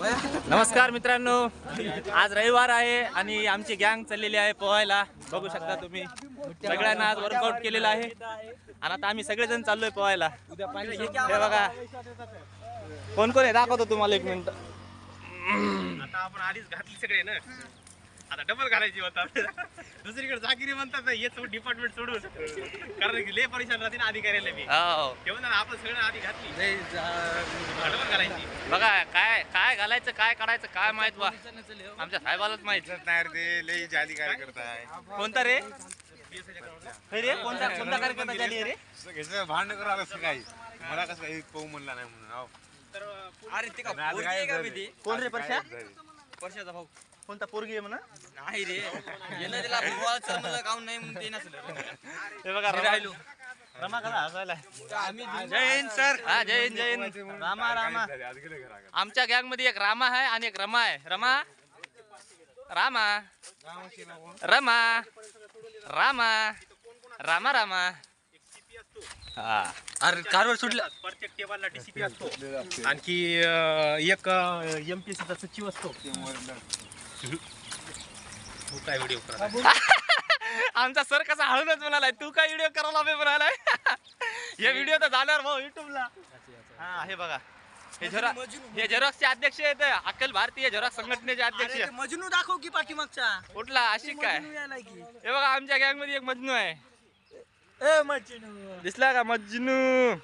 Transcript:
नमस्कार मित्रांनो, आज रविवार आहे आणि आमची गँग चाललेली आहे पोहायला. बघू शकता तुम्ही, सगळ्यांना आज वर्कआउट केलेला आहे आणि आता आम्ही सगळेजण चाललोय पोहायला. हे बघा कोण कोण आहे दाखवतो तुम्हाला एक मिनिट. आता आपण आधीच घातली सगळे ना, आता डबल घालायची होता. दुसरीकडे जागिरी म्हणतात ना, हेच डिपार्टमेंट सोडून, कारण की लय परेशान राहते ना अधिकाऱ्याला मी. तेव्हा आपण सगळं आधी घातली डबल घालायची. बघा काय काय घालायचं काय काढायचं काय माहित बा, आमच्या साहेबालाच माहित नाही रे, लय जाली काय करताय. कोणता रे रे कोणता कोणता कार्यक्रम झाली रे. भांडण करा कसं काही, मला कसं काही पाहू म्हणला नाही म्हणून. अरे ते का कोण रे परशा, परशाचा भाऊ कोणता पोरगी आहे म्हणा. नाही रे नाही म्हणून ते नसलं. हे बघा रमा कसा हसायला. जय हिंद सर. हा जय हिंद जय हिंद. रामा रामा. आमच्या गँग मध्ये एक रामा आहे आणि एक रमा आहे. रमा रामा रमा रामा रामा रामा. हा अरे कारवर सुटलं. प्रत्येक टेबलला डीसीपी असतो, आणखी एक एमपीएससी चा सचिव असतो. तू काय व्हिडिओ करा. आमचा सर कसा हळूनच म्हणालाय, तू काय व्हिडिओ करायला बे म्हणालाय. हे व्हिडिओ तर झाल्यावर भाऊ युट्यूबला. हा हे बघा, हे झेरॉक्सचे अध्यक्ष आहेत, अखिल भारतीय झेरॉक्स संघटनेचे अध्यक्ष. मजनू दाखव की पाठीमागचा कुठला आशिक काय. हे बघा आमच्या गँग मध्ये एक मजनू आहे. ए मजनू दिसला का मजनू.